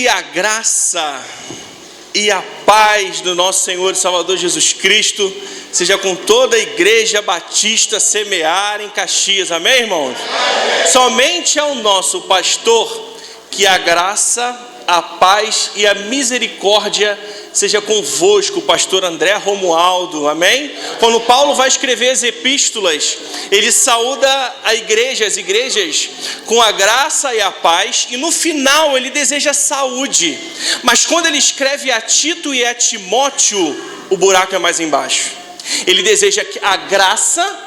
Que a graça e a paz do nosso Senhor e Salvador Jesus Cristo seja com toda a Igreja Batista Semear em Caxias, amém, irmãos? Amém. Somente ao nosso pastor que a graça, a paz e a misericórdia seja convosco, pastor André Romualdo, amém? Quando Paulo vai escrever as epístolas, ele saúda as igrejas com a graça e a paz, e no final ele deseja saúde, mas quando ele escreve a Tito e a Timóteo, o buraco é mais embaixo. Ele deseja a graça,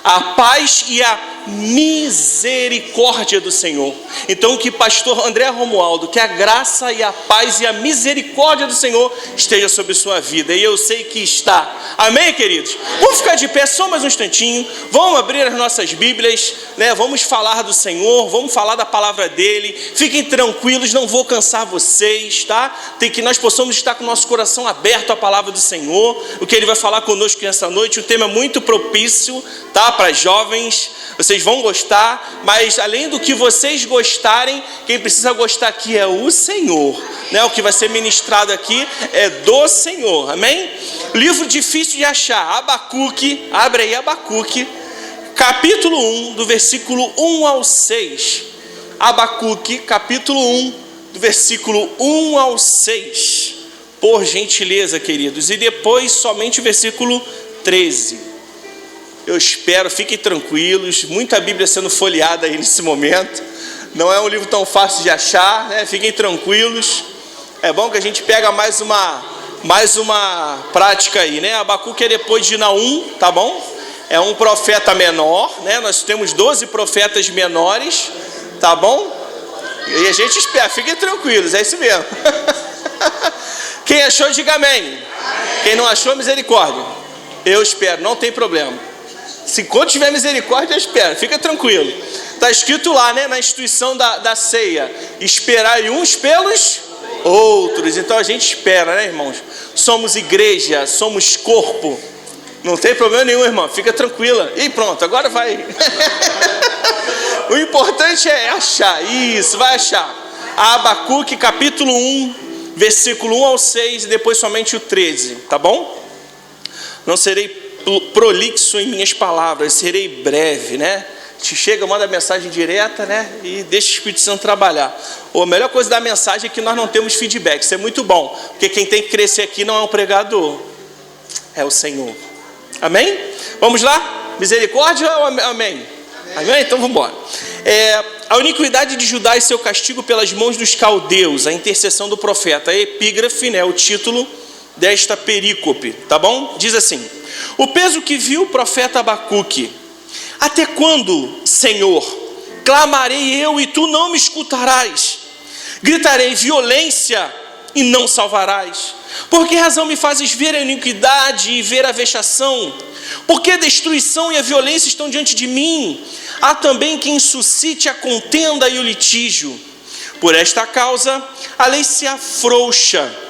a paz e a misericórdia do Senhor. Então que pastor André Romualdo, que a graça e a paz e a misericórdia do Senhor esteja sobre sua vida, e eu sei que está, amém, queridos? Vamos ficar de pé só mais um instantinho, vamos abrir as nossas Bíblias, né? Vamos falar do Senhor, vamos falar da palavra dele. Fiquem tranquilos, não vou cansar vocês, tá? Tem que nós possamos estar com o nosso coração aberto à palavra do Senhor, o que ele vai falar conosco nessa noite. O tema é muito propício, tá? Para jovens, vocês vão gostar, mas além do que vocês gostarem, quem precisa gostar aqui é o Senhor, né? O que vai ser ministrado aqui é do Senhor, amém? Livro difícil de achar, Abacuque, abre aí Abacuque, capítulo 1, do versículo 1 ao 6, Abacuque, capítulo 1, do versículo 1 ao 6, por gentileza, queridos, e depois somente o versículo 13. Eu espero, fiquem tranquilos, muita Bíblia sendo folheada aí nesse momento, não é um livro tão fácil de achar, né? Fiquem tranquilos, é bom que a gente pega mais uma prática aí, né? Abacuque é depois de Naum, tá bom? É um profeta menor, né? Nós temos 12 profetas menores, tá bom? E a gente espera, fiquem tranquilos, é isso mesmo. Quem achou, diga amém. Quem não achou, misericórdia. Eu espero, não tem problema. Se quando tiver misericórdia, eu espero, fica tranquilo. Está escrito lá, né, na instituição da ceia: esperai uns pelos outros. Então a gente espera, né, irmãos? Somos igreja, somos corpo. Não tem problema nenhum, irmão, fica tranquila. E pronto, agora vai. O importante é achar, isso, vai achar. Abacuque, capítulo 1, versículo 1 ao 6, e depois somente o 13, tá bom? Não serei prolixo em minhas palavras, serei breve, né? Te chega, manda a mensagem direta, né? E deixa o Espírito Santo trabalhar. A melhor coisa da mensagem é que nós não temos feedback, isso é muito bom, porque quem tem que crescer aqui não é um pregador, é o Senhor, amém? Vamos lá? Misericórdia ou amém? Amém? Então vamos embora. A iniquidade de Judá e seu castigo pelas mãos dos caldeus, a intercessão do profeta, a epígrafe, né? O título desta perícope, tá bom? Diz assim: o peso que viu o profeta Abacuque: até quando, Senhor, clamarei eu e tu não me escutarás? Gritarei violência e não salvarás? Por que razão me fazes ver a iniquidade e ver a vexação? Por que a destruição e a violência estão diante de mim? Há também quem suscite a contenda e o litígio. Por esta causa a lei se afrouxa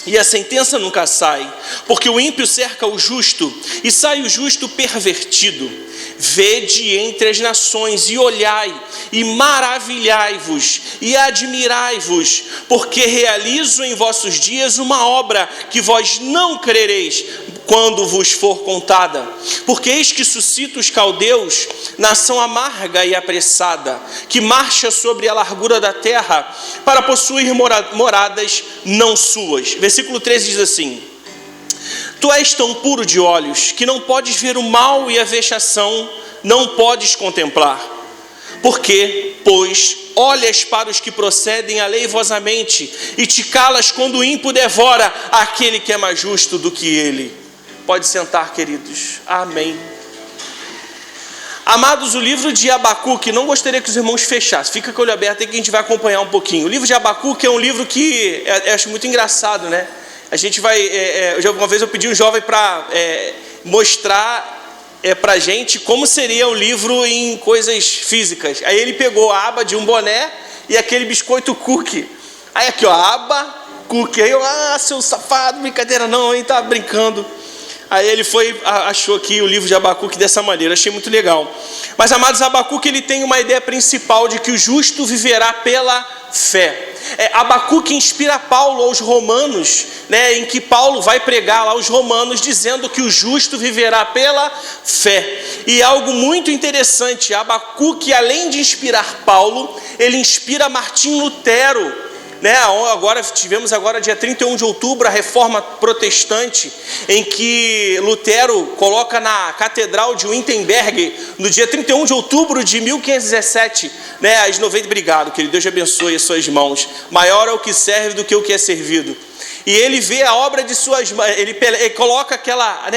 e a sentença nunca sai, porque o ímpio cerca o justo, e sai o justo pervertido. Vede entre as nações, e olhai, e maravilhai-vos, e admirai-vos, porque realizo em vossos dias uma obra que vós não crereis, quando vos for contada. Porque eis que suscita os caldeus, nação amarga e apressada, que marcha sobre a largura da terra, para possuir moradas não suas. Versículo 13 diz assim: tu és tão puro de olhos, que não podes ver o mal e a vexação não podes contemplar. Porque, pois, olhas para os que procedem aleivosamente, e te calas quando o ímpio devora aquele que é mais justo do que ele. Pode sentar, queridos. Amém. Amados, o livro de Abacuque, não gostaria que os irmãos fechassem, fica com o olho aberto aí que a gente vai acompanhar um pouquinho. O livro de Abacuque é um livro que eu acho muito engraçado, né? A gente vai, uma vez eu pedi um jovem para mostrar para a gente como seria o livro em coisas físicas. Aí ele pegou a aba de um boné e aquele biscoito cookie. Aí aqui, ó, aba, cookie. Aí eu, seu safado, brincadeira não, hein, tá brincando. Aí ele achou aqui o livro de Abacuque dessa maneira, achei muito legal. Mas, amados, Abacuque ele tem uma ideia principal de que o justo viverá pela fé. Abacuque inspira Paulo aos Romanos, né, em que Paulo vai pregar lá aos Romanos, dizendo que o justo viverá pela fé. E algo muito interessante, Abacuque, além de inspirar Paulo, ele inspira Martim Lutero, né? Tivemos agora dia 31 de outubro a reforma protestante, em que Lutero coloca na catedral de Wittenberg, no dia 31 de outubro de 1517, né, às 90, obrigado, querido, Deus abençoe as suas mãos, maior é o que serve do que o que é servido. E ele vê a obra de suas mãos, ele coloca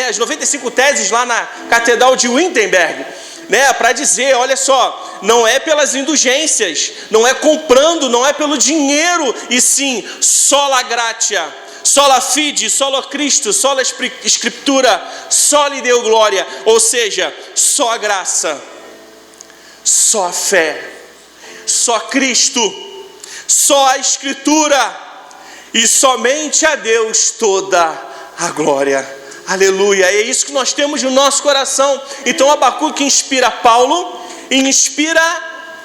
as 95 teses lá na catedral de Wittenberg, né, para dizer, olha só, não é pelas indulgências, não é comprando, não é pelo dinheiro, e sim, sola gratia, sola fide, solo Cristo, sola Escritura, soli Deo glória, ou seja, só a graça, só a fé, só Cristo, só a Escritura, e somente a Deus toda a glória. Aleluia, é isso que nós temos no nosso coração. Então Abacuque inspira Paulo e inspira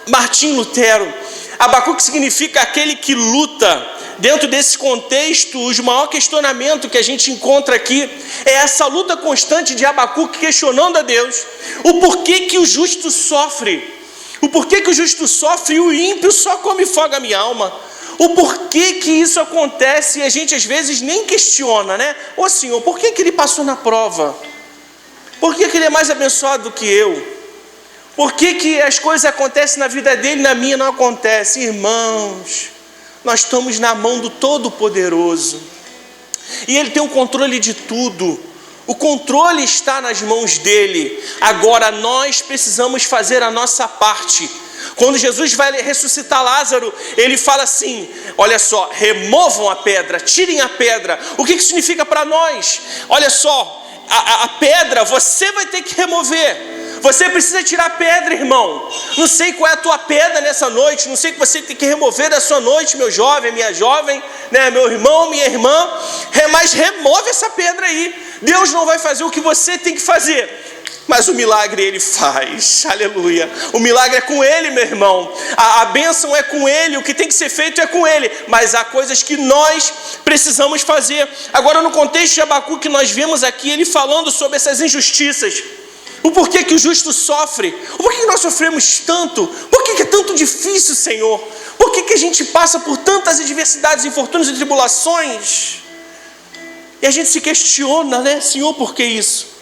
Martim Lutero. Abacuque significa aquele que luta. Dentro desse contexto, o maior questionamento que a gente encontra aqui é essa luta constante de Abacuque questionando a Deus o porquê que o justo sofre, o porquê que o justo sofre e o ímpio só come e foga a minha alma. O porquê que isso acontece e a gente às vezes nem questiona, né? Ô Senhor, por que ele passou na prova? Por que ele é mais abençoado do que eu? Por que as coisas acontecem na vida dele e na minha não acontecem? Irmãos, nós estamos na mão do Todo-Poderoso. E Ele tem o controle de tudo. O controle está nas mãos dele. Agora nós precisamos fazer a nossa parte. Quando Jesus vai ressuscitar Lázaro, ele fala assim, olha só, removam a pedra, tirem a pedra. O que significa para nós? Olha só, a pedra você vai ter que remover. Você precisa tirar a pedra, irmão. Não sei qual é a tua pedra nessa noite, não sei o que você tem que remover da sua noite, meu jovem, minha jovem, né, meu irmão, minha irmã, mas remove essa pedra aí. Deus não vai fazer o que você tem que fazer, mas o milagre Ele faz, aleluia. O milagre é com Ele, meu irmão. A bênção é com Ele, o que tem que ser feito é com Ele. Mas há coisas que nós precisamos fazer. Agora, no contexto de Abacuque, nós vemos aqui ele falando sobre essas injustiças. O porquê que o justo sofre. O porquê que nós sofremos tanto. Por que é tanto difícil, Senhor? Por que a gente passa por tantas adversidades, infortúnios e tribulações? E a gente se questiona, né? Senhor, por que isso?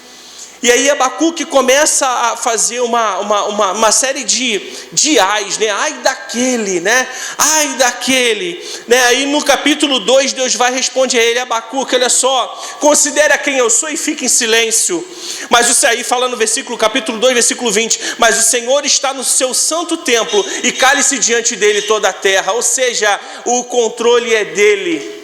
E aí Abacuque começa a fazer uma série de ais, né? Ai daquele, né? Ai daquele, né? Aí no capítulo 2 Deus vai responder a ele, Abacuque, olha só, considera quem eu sou e fique em silêncio. Mas isso aí fala no capítulo 2, versículo 20, mas o Senhor está no seu santo templo e cale-se diante dele toda a terra, ou seja, o controle é dele.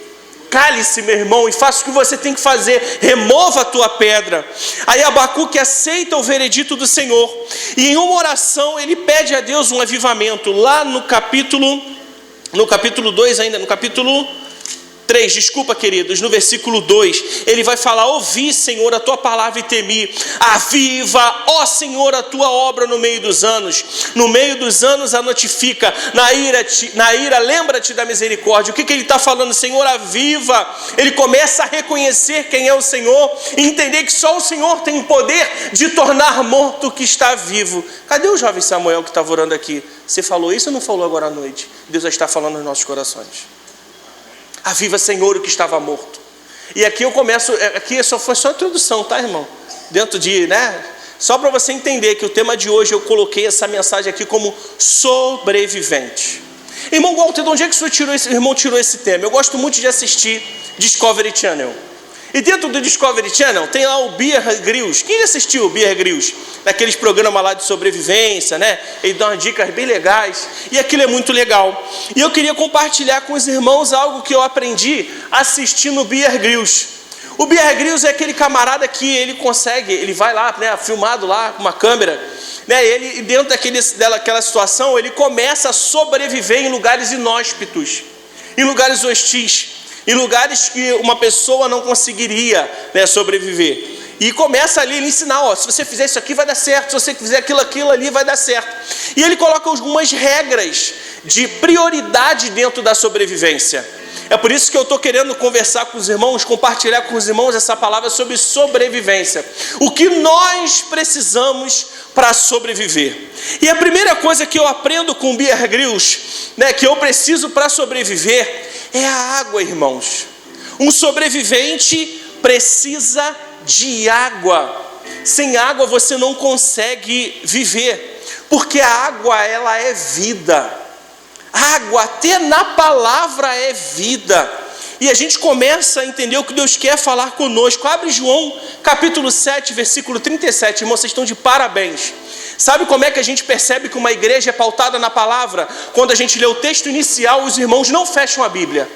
Cale-se, meu irmão, e faça o que você tem que fazer. Remova a tua pedra. Aí Abacuque aceita o veredito do Senhor. E em uma oração ele pede a Deus um avivamento. Lá no capítulo 2 ainda, no capítulo 3, desculpa, queridos, no versículo 2, ele vai falar, ouvi, Senhor, a tua palavra e temi. Aviva, ó Senhor, a tua obra no meio dos anos. No meio dos anos a notifica. Na ira lembra-te da misericórdia. O que ele está falando? Senhor, aviva. Ele começa a reconhecer quem é o Senhor e entender que só o Senhor tem o poder de tornar morto o que está vivo. Cadê o jovem Samuel que estava orando aqui? Você falou isso ou não falou agora à noite? Deus já está falando nos nossos corações. Aviva, Senhor, o que estava morto. E aqui eu começo, aqui foi só a introdução, tá, irmão? Dentro de, né? Só para você entender que o tema de hoje eu coloquei essa mensagem aqui como sobrevivente. Irmão Walter, de onde é que o irmão tirou esse tema? Eu gosto muito de assistir Discovery Channel. E dentro do Discovery Channel tem lá o Bear Grylls. Quem já assistiu o Bear Grylls? Naqueles programas lá de sobrevivência, né? Ele dá umas dicas bem legais. E aquilo é muito legal. E eu queria compartilhar com os irmãos algo que eu aprendi assistindo o Bear Grylls. O Bear Grylls é aquele camarada que ele vai lá, né, filmado lá com uma câmera, né, ele dentro daquela situação, ele começa a sobreviver em lugares inóspitos, em lugares hostis, em lugares que uma pessoa não conseguiria, né, sobreviver. E começa ali ele ensinar, ó, se você fizer isso aqui vai dar certo, se você fizer aquilo ali vai dar certo. E ele coloca algumas regras de prioridade dentro da sobrevivência. É por isso que eu estou querendo conversar com os irmãos, compartilhar com os irmãos essa palavra sobre sobrevivência. O que nós precisamos para sobreviver. E a primeira coisa que eu aprendo com Bear Grylls, né, que eu preciso para sobreviver, é a água, irmãos. Um sobrevivente precisa de água. Sem água você não consegue viver, porque a água, ela é vida. Água, até na palavra, é vida. E a gente começa a entender o que Deus quer falar conosco. Abre João capítulo 7, versículo 37. Irmãos, vocês estão de parabéns. Sabe como é que a gente percebe que uma igreja é pautada na palavra? Quando a gente lê o texto inicial, os irmãos não fecham a Bíblia.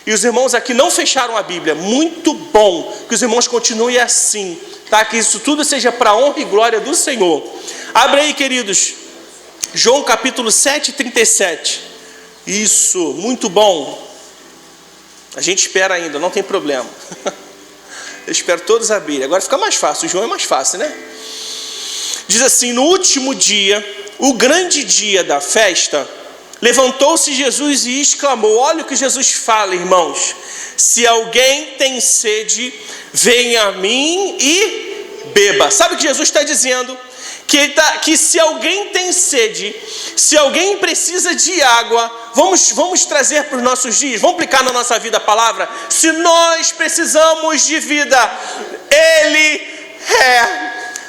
E os irmãos aqui não fecharam a Bíblia. Muito bom que os irmãos continuem assim, tá? Que isso tudo seja para a honra e glória do Senhor. Abre aí, queridos. João capítulo 7, 37. Isso, muito bom. A gente espera ainda, não tem problema. Eu espero todos abrirem. Agora fica mais fácil, o João é mais fácil, né? Diz assim: no último dia, o grande dia da festa, levantou-se Jesus e exclamou. Olha o que Jesus fala, irmãos. Se alguém tem sede, venha a mim e beba. Sabe o que Jesus está dizendo? Que se alguém tem sede, se alguém precisa de água, vamos trazer para os nossos dias, vamos aplicar na nossa vida a palavra. Se nós precisamos de vida, Ele é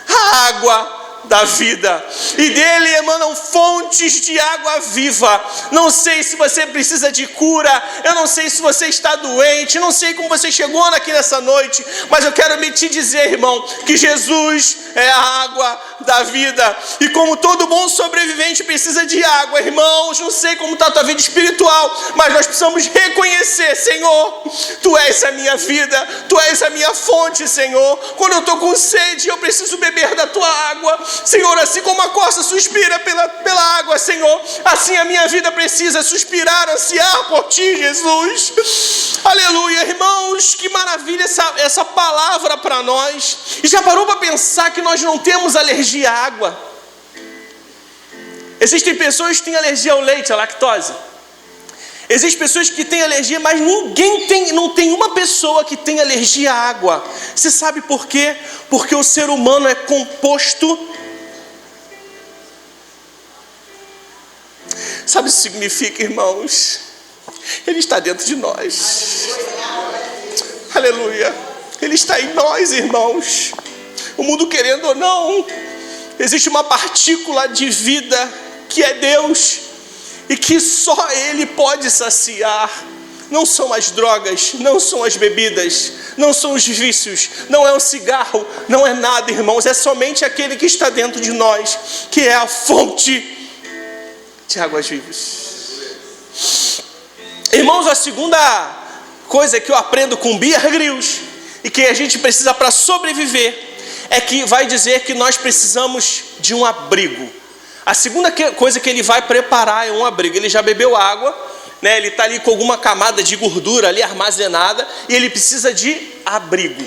a água da vida, e dele emanam fontes de água viva. Não sei se você precisa de cura, eu não sei se você está doente, não sei como você chegou aqui nessa noite, mas eu quero te dizer, irmão, que Jesus é a água da vida. E como todo bom sobrevivente precisa de água, irmãos, não sei como está a tua vida espiritual, mas nós precisamos reconhecer: Senhor, Tu és a minha vida, Tu és a minha fonte, Senhor. Quando eu estou com sede, eu preciso beber da Tua água, Senhor. Assim como a costa suspira pela água, Senhor, assim a minha vida precisa suspirar, ansiar por Ti, Jesus. Aleluia, irmãos, que maravilha essa palavra para nós. E já parou para pensar que nós não temos alergia à água? Existem pessoas que têm alergia ao leite, à lactose. Existem pessoas que têm alergia, mas não tem uma pessoa que tem alergia à água. Você sabe por quê? Porque o ser humano é composto. Sabe o que significa, irmãos? Ele está dentro de nós. Aleluia. Ele está em nós, irmãos. O mundo querendo ou não, existe uma partícula de vida que é Deus, e que só Ele pode saciar. Não são as drogas, não são as bebidas, não são os vícios, não é um cigarro, não é nada, irmãos. É somente aquele que está dentro de nós, que é a fonte de águas vivas. Irmãos, a segunda coisa que eu aprendo com Bear Grylls, e que a gente precisa para sobreviver, é que vai dizer que nós precisamos de um abrigo. A segunda coisa que ele vai preparar é um abrigo. Ele já bebeu água, né? Ele está ali com alguma camada de gordura ali armazenada, e ele precisa de abrigo.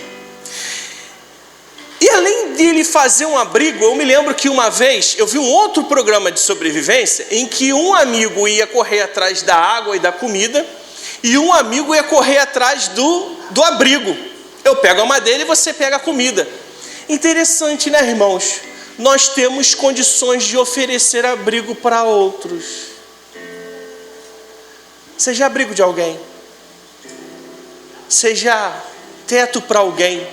E além de ele fazer um abrigo, eu me lembro que uma vez eu vi um outro programa de sobrevivência em que um amigo ia correr atrás da água e da comida, e um amigo ia correr atrás do abrigo. Eu pego a madeira e você pega a comida. Interessante, né, irmãos? Nós temos condições de oferecer abrigo para outros. Seja abrigo de alguém, seja teto para alguém.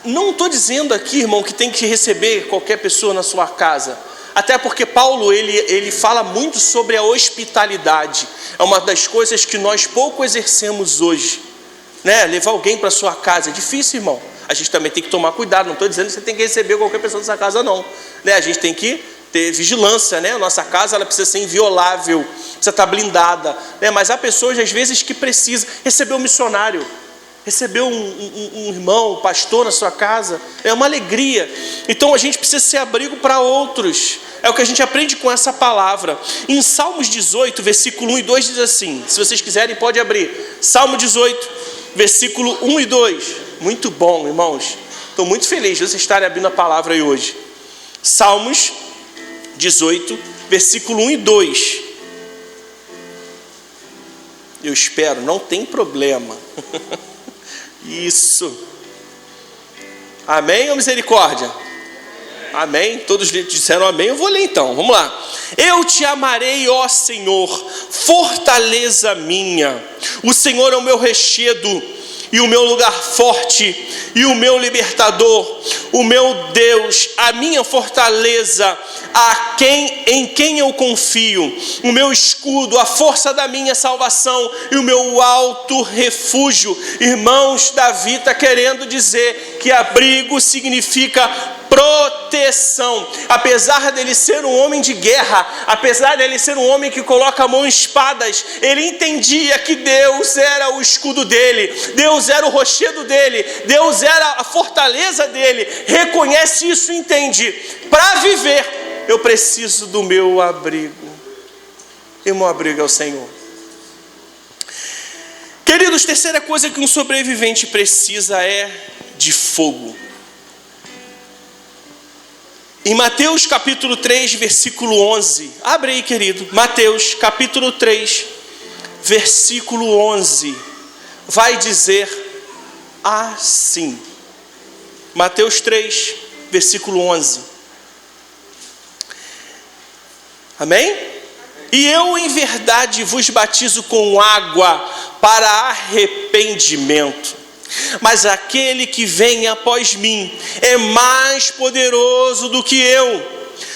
Não estou dizendo aqui, irmão, que tem que receber qualquer pessoa na sua casa. Até porque Paulo, ele fala muito sobre a hospitalidade. É uma das coisas que nós pouco exercemos hoje, né? Levar alguém para sua casa é difícil, irmão. A gente também tem que tomar cuidado. Não estou dizendo que você tem que receber qualquer pessoa na sua casa, não, né? A gente tem que ter vigilância, né? A nossa casa, ela precisa ser inviolável, precisa estar blindada, né? Mas há pessoas, às vezes, que precisam receber um missionário, receber um irmão, um pastor na sua casa. É uma alegria. Então a gente precisa ser abrigo para outros. É o que a gente aprende com essa palavra. Em Salmos 18, versículo 1 e 2 diz assim, se vocês quiserem pode abrir, Salmo 18, versículo 1 e 2. Muito bom, irmãos. Estou muito feliz de vocês estarem abrindo a palavra aí hoje. Salmos 18, versículo 1 e 2. Eu espero, não tem problema. Isso. Amém ou misericórdia? Amém? Todos disseram amém, eu vou ler então, vamos lá. Eu te amarei, ó Senhor, fortaleza minha. O Senhor é o meu rochedo e o meu lugar forte e o meu libertador, o meu Deus, a minha fortaleza, em quem eu confio, o meu escudo, a força da minha salvação e o meu alto refúgio. Irmãos, Davi está querendo dizer que abrigo significa proteção. Apesar dele ser um homem de guerra, apesar dele ser um homem que coloca a mão em espadas, ele entendia que Deus era o escudo dele, Deus era o rochedo dele, Deus era a fortaleza dele. Reconhece isso e entende: para viver eu preciso do meu abrigo, e o meu abrigo é o Senhor. Queridos, terceira coisa que um sobrevivente precisa é de fogo. Em Mateus capítulo 3, versículo 11, abre aí, querido, Mateus capítulo 3, versículo 11, vai dizer assim, Mateus 3, versículo 11, amém? E eu em verdade vos batizo com água para arrependimento, mas aquele que vem após mim é mais poderoso do que eu.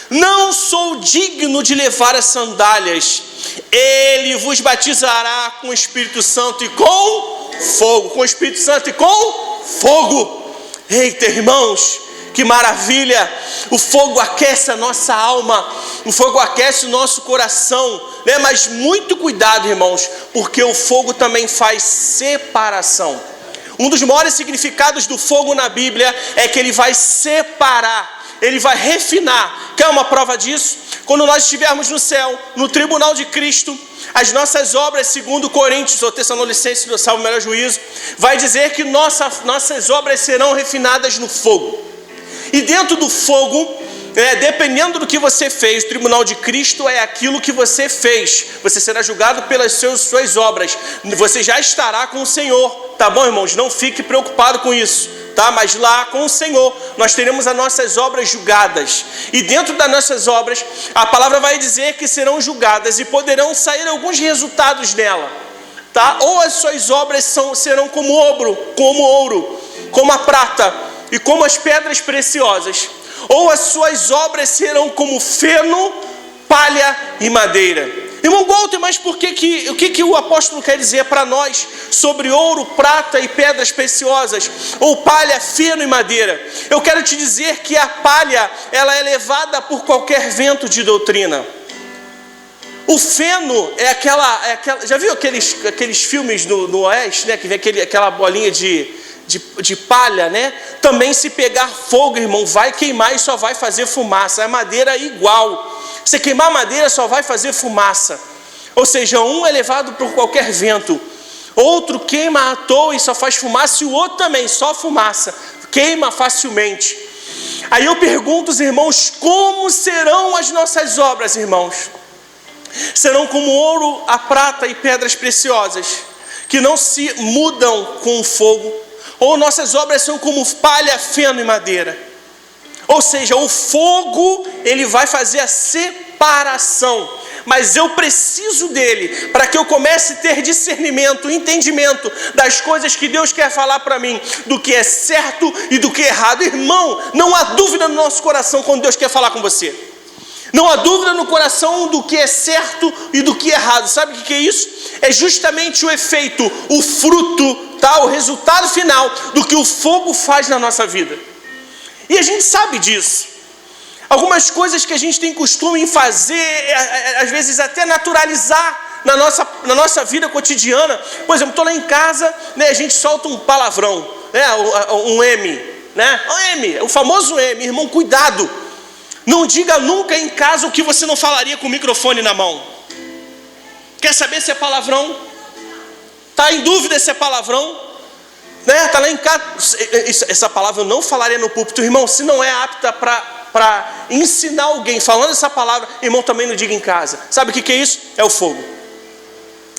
Não sou digno de levar as sandálias. Ele vos batizará com o Espírito Santo e com fogo. Com o Espírito Santo e com fogo. Eita, irmãos, que maravilha! O fogo aquece a nossa alma, o fogo aquece o nosso coração, né? Mas muito cuidado, irmãos, porque o fogo também faz separação. Um dos maiores significados do fogo na Bíblia é que ele vai separar, ele vai refinar. Quer uma prova disso? Quando nós estivermos no céu, no tribunal de Cristo, as nossas obras, segundo Coríntios ou Tessalonicenses, do salvo melhor juízo, vai dizer que nossas obras serão refinadas no fogo. E dentro do fogo, dependendo do que você fez, o tribunal de Cristo é aquilo que você fez. Você será julgado pelas suas obras. Você já estará com o Senhor. Tá bom, irmãos? Não fique preocupado com isso, tá? Mas lá com o Senhor nós teremos as nossas obras julgadas. E dentro das nossas obras, a palavra vai dizer que serão julgadas e poderão sair alguns resultados dela, tá? Ou as suas obras serão como ouro, como a prata e como as pedras preciosas. Ou as suas obras serão como feno, palha e madeira. Irmão Walter, mas o que o apóstolo quer dizer para nós sobre ouro, prata e pedras preciosas, ou palha, feno e madeira? Eu quero te dizer que a palha, ela é levada por qualquer vento de doutrina. O feno é aquela já viu aqueles filmes no Oeste, né, que vem aquela bolinha de palha, né? Também, se pegar fogo, irmão, vai queimar e só vai fazer fumaça. A madeira é igual. Se queimar madeira, só vai fazer fumaça. Ou seja, um é levado por qualquer vento, outro queima à toa e só faz fumaça, e o outro também, só fumaça, queima facilmente. Aí eu pergunto aos irmãos: como serão as nossas obras, irmãos? Serão como ouro, a prata e pedras preciosas, que não se mudam com o fogo, ou nossas obras são como palha, feno e madeira? Ou seja, o fogo, ele vai fazer a separação, mas eu preciso dele para que eu comece a ter discernimento, entendimento das coisas que Deus quer falar para mim, do que é certo e do que é errado. Irmão, não há dúvida no nosso coração quando Deus quer falar com você. Não há dúvida no coração do que é certo e do que é errado. Sabe o que é isso? É justamente o efeito, o fruto, tá? O resultado final do que o fogo faz na nossa vida. E a gente sabe disso. Algumas coisas que a gente tem costume em fazer, às vezes até naturalizar na nossa vida cotidiana. Por exemplo, estou lá em casa, né, a gente solta um palavrão, né, um M, né? O M, o famoso M. Irmão, cuidado. Não diga nunca em casa o que você não falaria com o microfone na mão. Quer saber se é palavrão? Está em dúvida se é palavrão? né? Tá lá em casa. Essa palavra eu não falaria no púlpito, irmão. Se não é apta para ensinar alguém falando essa palavra, irmão, também não diga em casa. Sabe o que é isso? É o fogo.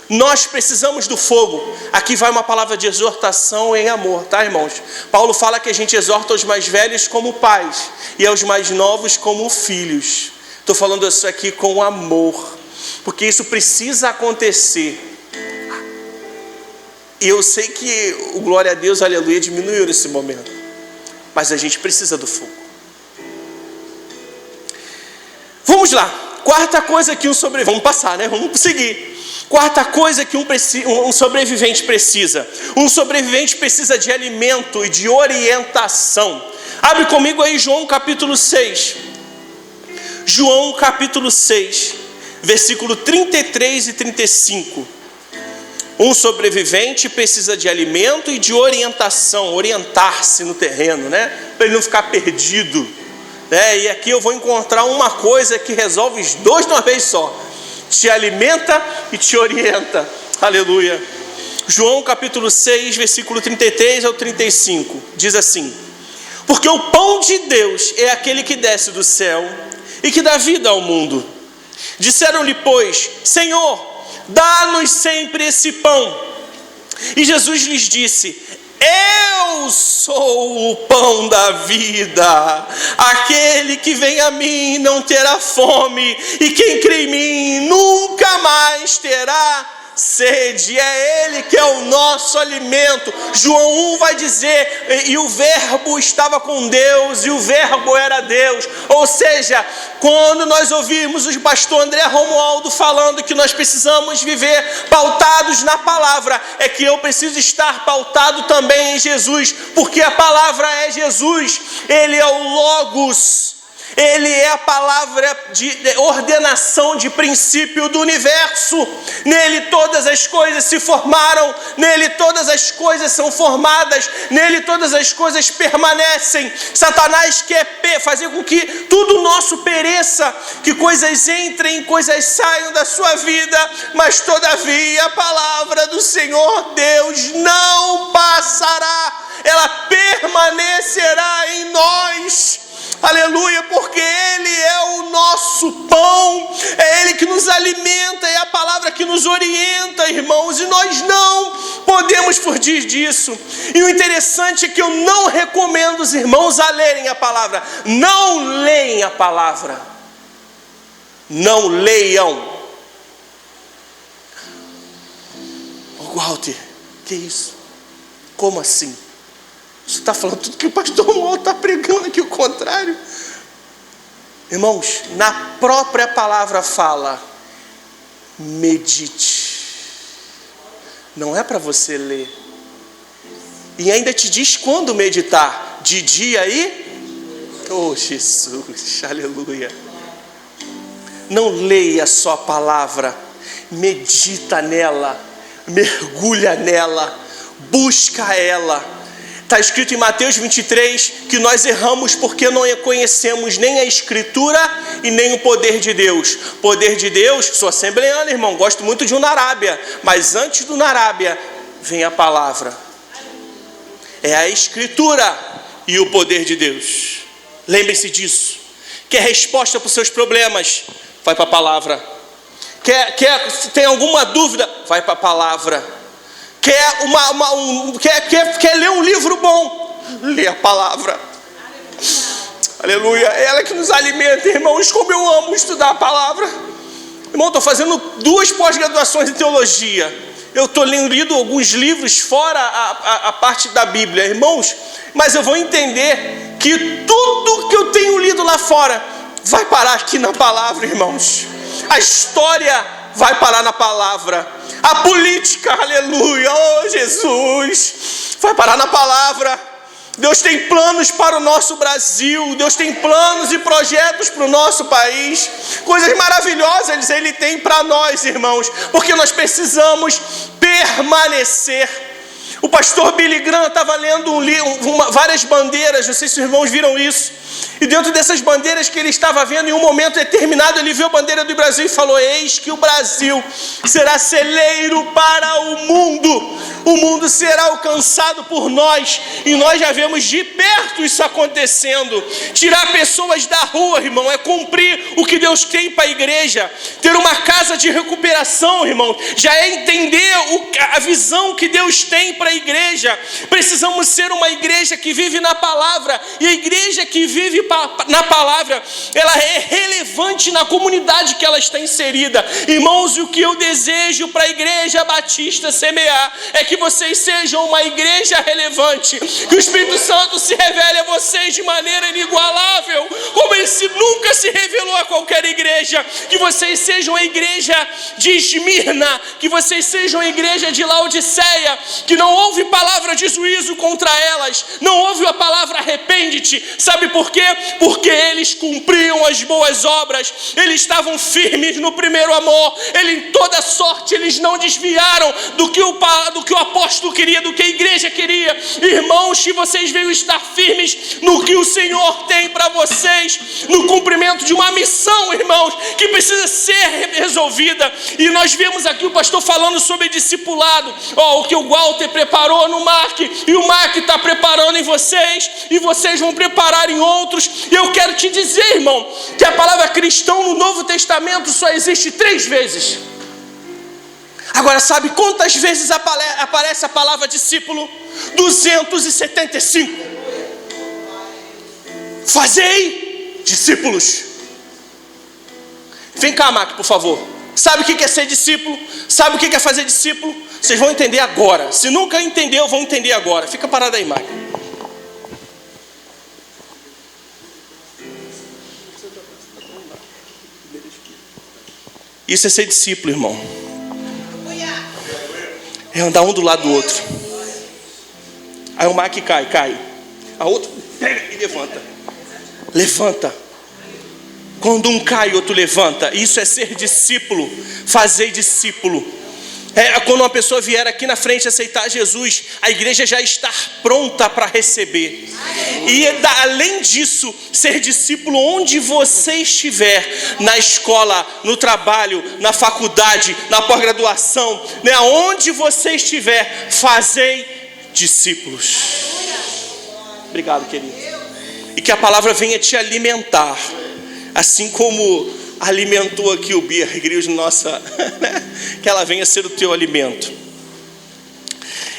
Nós precisamos do fogo. Aqui vai uma palavra de exortação em amor, tá, irmãos? Paulo fala que a gente exorta os mais velhos como pais e aos mais novos como filhos. Estou falando isso aqui com amor, porque isso precisa acontecer. E eu sei que o glória a Deus, aleluia, diminuiu nesse momento, mas a gente precisa do fogo. Vamos lá. Quarta coisa que vamos passar, né? Vamos seguir. Quarta coisa que um sobrevivente precisa. Um sobrevivente precisa de alimento e de orientação. Abre comigo aí João capítulo 6. João capítulo 6, versículo 33 e 35. Um sobrevivente precisa de alimento e de orientação, orientar-se no terreno, né? Para ele não ficar perdido. E aqui eu vou encontrar uma coisa que resolve os dois de uma vez só. Te alimenta e te orienta. Aleluia. João capítulo 6, versículo 33 ao 35. Diz assim: porque o pão de Deus é aquele que desce do céu e que dá vida ao mundo. Disseram-lhe, pois, Senhor, dá-nos sempre esse pão. E Jesus lhes disse: eu sou o pão da vida. Aquele que vem a mim não terá fome, e quem crê em mim nunca mais terá sede. É Ele que é o nosso alimento. João 1 vai dizer: e o verbo estava com Deus, e o verbo era Deus. Ou seja, quando nós ouvimos o pastor André Romualdo falando que nós precisamos viver pautados na palavra, é que eu preciso estar pautado também em Jesus, porque a palavra é Jesus. Ele é o Logos. Ele é a palavra de ordenação de princípio do universo. Nele todas as coisas se formaram, nele todas as coisas são formadas, nele todas as coisas permanecem. Satanás quer fazer com que tudo nosso pereça, que coisas entrem, coisas saiam da sua vida, mas todavia a palavra do Senhor Deus não passará, ela permanecerá em nós. Aleluia, porque Ele é o nosso pão, é Ele que nos alimenta, é a palavra que nos orienta, irmãos, e nós não podemos fugir disso. E o interessante é que eu não recomendo os irmãos a lerem a palavra. Não leem a palavra. Não leiam. Walter, que isso? Como assim? Você está falando tudo que o pastor Romualdo está pregando aqui, o contrário. Irmãos, na própria palavra fala: medite. Não é para você ler. E ainda te diz quando meditar: de dia e... oh Jesus, aleluia. Não leia só a palavra, medita nela, mergulha nela, busca ela. Está escrito em Mateus 23 que nós erramos porque não conhecemos nem a Escritura e nem o poder de Deus. Poder de Deus, sou assembleano, irmão, gosto muito de um Narábia, mas antes do Narábia vem a palavra. É a Escritura e o poder de Deus. Lembre-se disso. Quer resposta para os seus problemas? Vai para a palavra. Tem alguma dúvida? Vai para a palavra. Quer ler um livro bom? Lê a palavra. Aleluia. É ela que nos alimenta, irmãos. Como eu amo estudar a palavra. Irmão, estou fazendo 2 pós-graduações em teologia. Eu estou lendo alguns livros fora a parte da Bíblia, irmãos. Mas eu vou entender que tudo que eu tenho lido lá fora vai parar aqui na palavra, irmãos. A história vai parar na palavra. A política, aleluia, oh Jesus, vai parar na palavra. Deus tem planos para o nosso Brasil. Deus tem planos e projetos para o nosso país. Coisas maravilhosas Ele tem para nós, irmãos, porque nós precisamos permanecer. O pastor Billy Graham estava lendo várias bandeiras, não sei se os irmãos viram isso. E dentro dessas bandeiras que ele estava vendo, em um momento determinado, ele viu a bandeira do Brasil e falou: eis que o Brasil será celeiro para o mundo. O mundo mundo será alcançado por nós, e nós já vemos de perto isso acontecendo. Tirar pessoas da rua, irmão, é cumprir o que Deus tem para a igreja. Ter uma casa de recuperação, irmão, já é entender a visão que Deus tem para a igreja. Precisamos ser uma igreja que vive na palavra, e a igreja que vive na palavra, ela é relevante na comunidade que ela está inserida. Irmãos, o que eu desejo para a Igreja Batista Semear é que vocês sejam uma igreja relevante, que o Espírito Santo se revele a vocês de maneira inigualável, como ele nunca se revelou a qualquer igreja. Que vocês sejam a igreja de Esmirna, que vocês sejam a igreja de Laodiceia, que não houve palavra de juízo contra elas, não houve a palavra arrepende-te. Sabe por quê? Porque eles cumpriam as boas obras, eles estavam firmes no primeiro amor, em toda sorte eles não desviaram do que o apóstolo queria, do que a igreja queria. Irmãos, se vocês veem estar firmes no que o Senhor tem para vocês, no cumprimento de uma missão, irmãos, que precisa ser resolvida. E nós vemos aqui o pastor falando sobre discipulado, o que o Walter preparou no Mark, e o Mark está preparando em vocês, e vocês vão preparar em outros. E eu quero te dizer, irmão, que a palavra cristão no Novo Testamento só existe 3 vezes. Agora, sabe quantas vezes aparece a palavra discípulo? 275. Fazei discípulos. Vem cá, Mark, por favor. Sabe o que é ser discípulo? Sabe o que é fazer discípulo? Vocês vão entender agora. Se nunca entendeu, vão entender agora. Fica parado aí, Mark. Isso é ser discípulo, irmão. É andar um do lado do outro. Aí o Mark cai. A outra pega e levanta. Levanta. Quando um cai, outro levanta. Isso é ser discípulo. Fazer discípulo. Quando uma pessoa vier aqui na frente aceitar Jesus, a igreja já está pronta para receber. E além disso, ser discípulo onde você estiver, na escola, no trabalho, na faculdade, na pós-graduação, onde você estiver, fazei discípulos. Obrigado, querido. E que a palavra venha te alimentar, assim como alimentou aqui o Beer Grylls, nossa, que ela venha ser o teu alimento.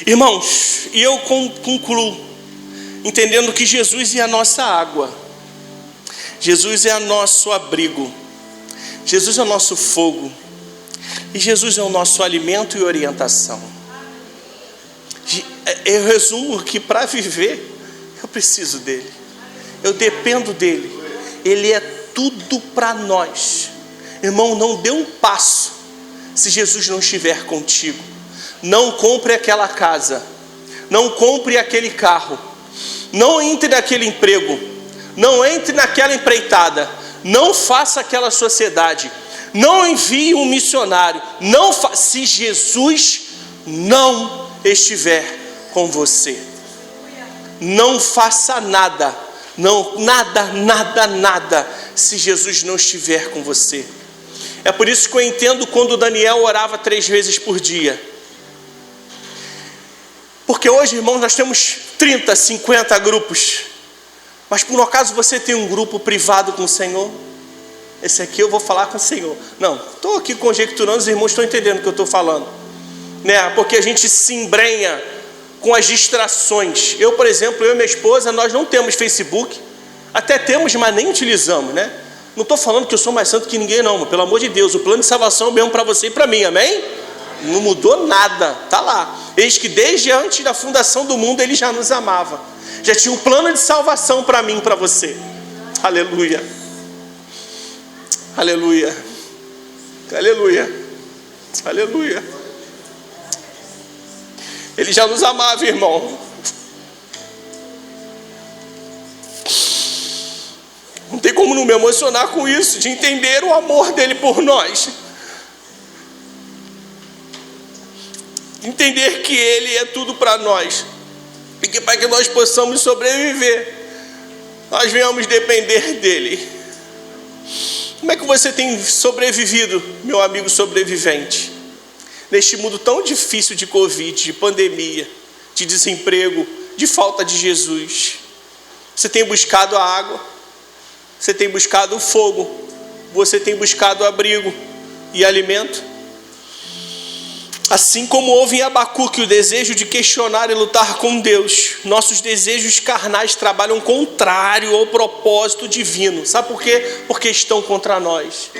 Irmãos, e eu concluo entendendo que Jesus é a nossa água, Jesus é o nosso abrigo, Jesus é o nosso fogo, e Jesus é o nosso alimento e orientação. Eu resumo que para viver eu preciso dele, eu dependo dele, ele é tudo para nós. Irmão, não dê um passo se Jesus não estiver contigo. Não compre aquela casa, não compre aquele carro, não entre naquele emprego, não entre naquela empreitada, não faça aquela sociedade, não envie um missionário, se Jesus não estiver com você. Não faça nada, nada, se Jesus não estiver com você. É por isso que eu entendo quando Daniel orava 3 vezes por dia. Porque hoje, irmãos, nós temos 30, 50 grupos. Mas por um acaso você tem um grupo privado com o Senhor? Esse aqui eu vou falar com o Senhor. Não, estou aqui conjecturando, os irmãos estão entendendo o que eu estou falando. Porque a gente se embrenha com as distrações. Eu, por exemplo, eu e minha esposa, nós não temos Facebook. Até temos, mas nem utilizamos, Não estou falando que eu sou mais santo que ninguém, não. Pelo amor de Deus, o plano de salvação é o mesmo para você e para mim, amém? Não mudou nada, está lá. Eis que desde antes da fundação do mundo ele já nos amava. Já tinha um plano de salvação para mim e para você. Aleluia. Aleluia. Aleluia. Aleluia. Ele já nos amava, irmão. Não tem como não me emocionar com isso, de entender o amor dele por nós. Entender que ele é tudo para nós. E que para que nós possamos sobreviver, nós venhamos depender dele. Como é que você tem sobrevivido, meu amigo sobrevivente? neste mundo tão difícil de Covid, de pandemia, de desemprego, de falta de Jesus? Você tem buscado a água, você tem buscado o fogo, você tem buscado abrigo e alimento? Assim como houve em Abacuque o desejo de questionar e lutar com Deus, nossos desejos carnais trabalham contrário ao propósito divino. Sabe por quê? Porque estão contra nós.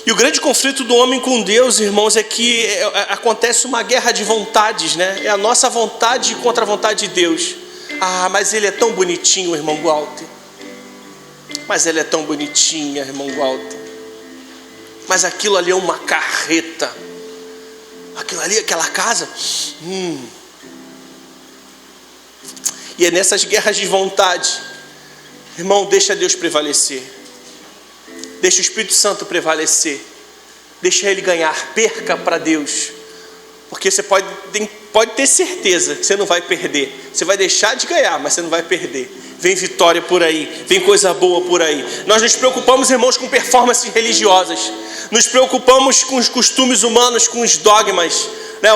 E o grande conflito do homem com Deus, irmãos, é que acontece uma guerra de vontades, né? É a nossa vontade contra a vontade de Deus. Ah, mas ele é tão bonitinho, irmão Walter. Mas ela é tão bonitinha, irmão Walter. Mas aquilo ali é uma carreta. Aquilo ali, aquela casa. E é nessas guerras de vontade, irmão, deixa Deus prevalecer. Deixa o Espírito Santo prevalecer. Deixa Ele ganhar. Perca para Deus. Porque você pode ter certeza que você não vai perder. Você vai deixar de ganhar, mas você não vai perder. Vem vitória por aí, vem coisa boa por aí. Nós nos preocupamos, irmãos, com performances religiosas. Nos preocupamos com os costumes humanos, com os dogmas.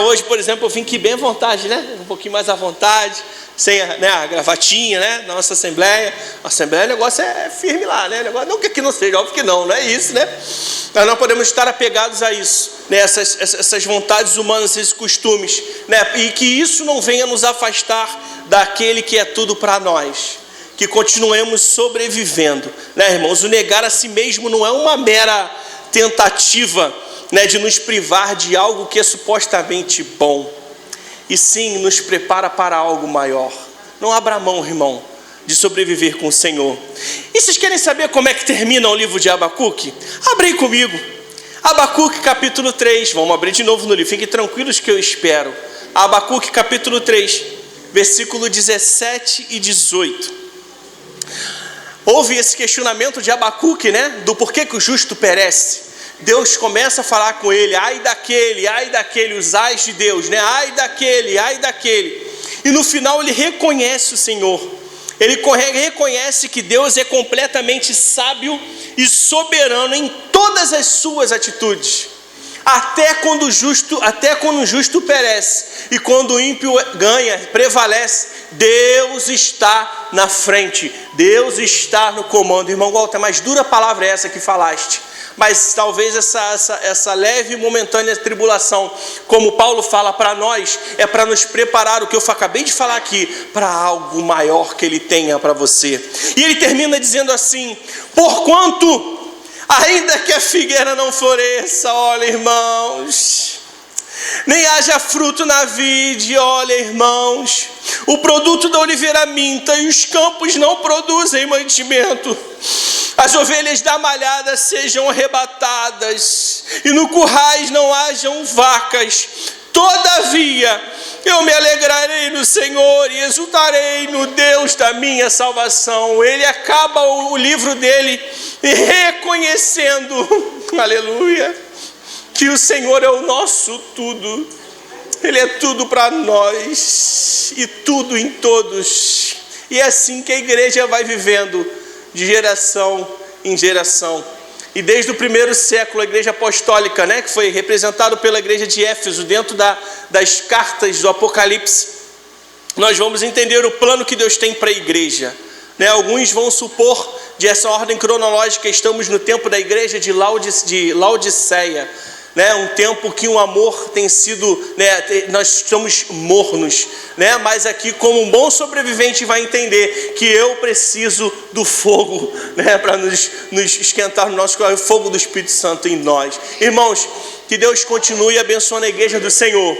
Hoje, por exemplo, eu vim aqui bem à vontade, né? Um pouquinho mais à vontade, sem a gravatinha, né? Na nossa assembleia. A assembleia, o negócio é firme lá, né? O negócio, não que aqui não seja, óbvio que não é isso, né? Nós não podemos estar apegados a isso, né? Essas vontades humanas, esses costumes, né? E que isso não venha nos afastar daquele que é tudo para nós. Que continuemos sobrevivendo, né, irmãos? O negar a si mesmo não é uma mera tentativa, né, de nos privar de algo que é supostamente bom, e sim nos prepara para algo maior. Não abra mão, irmão, de sobreviver com o Senhor. E vocês querem saber como é que termina o livro de Abacuque? Abre aí comigo, Abacuque capítulo 3, vamos abrir de novo no livro, fiquem tranquilos que eu espero. Abacuque capítulo 3, versículo 17 e 18. Houve esse questionamento de Abacuque, né? Do porquê que o justo perece. Deus começa a falar com ele, ai daquele, os ais de Deus, né? Ai daquele. E no final ele reconhece o Senhor. Ele reconhece que Deus é completamente sábio e soberano em todas as suas atitudes. Até quando o justo perece e quando o ímpio ganha, prevalece, Deus está na frente, Deus está no comando. Irmão Walter, mais dura palavra é essa que falaste, mas talvez essa leve e momentânea tribulação, como Paulo fala para nós, é para nos preparar, o que eu acabei de falar aqui, para algo maior que Ele tenha para você. E ele termina dizendo assim: porquanto ainda que a figueira não floresça, olha, irmãos, nem haja fruto na vide, olha, irmãos, o produto da oliveira minta e os campos não produzem mantimento, as ovelhas da malhada sejam arrebatadas e no currais não hajam vacas, todavia eu me alegrarei no Senhor e exultarei no Deus da minha salvação. Ele acaba o livro dele reconhecendo, aleluia, que o Senhor é o nosso tudo. Ele é tudo para nós e tudo em todos. E é assim que a igreja vai vivendo de geração em geração. E desde o primeiro século, a igreja apostólica, né, que foi representada pela igreja de Éfeso, dentro das cartas do Apocalipse, nós vamos entender o plano que Deus tem para a igreja. Né, alguns vão supor, de essa ordem cronológica, estamos no tempo da igreja de Laodiceia. Né, um tempo que o amor tem sido, né, nós estamos mornos, né, mas aqui como um bom sobrevivente vai entender que eu preciso do fogo, né, para nos esquentar no nosso coração, o fogo do Espírito Santo em nós. Irmãos, que Deus continue abençoando a igreja do Senhor,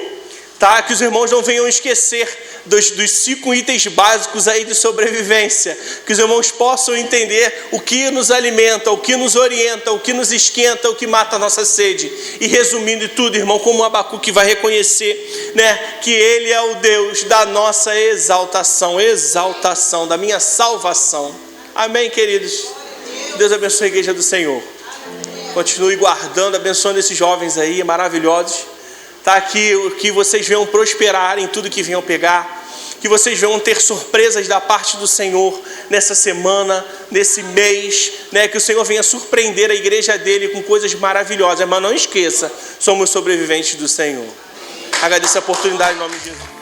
tá? Que os irmãos não venham esquecer dos 5 itens básicos aí de sobrevivência, que os irmãos possam entender o que nos alimenta, o que nos orienta, o que nos esquenta, o que mata a nossa sede. E resumindo tudo, irmão, como Abacuque vai reconhecer, né, que Ele é o Deus da nossa exaltação, da minha salvação. Amém, queridos? Deus abençoe a igreja do Senhor. Continue guardando, abençoando esses jovens aí, maravilhosos. Tá, que vocês venham prosperar em tudo que venham pegar, que vocês venham ter surpresas da parte do Senhor, nessa semana, nesse mês, né? Que o Senhor venha surpreender a igreja dele com coisas maravilhosas. Mas não esqueça, somos sobreviventes do Senhor. Agradeço a oportunidade em nome de Jesus.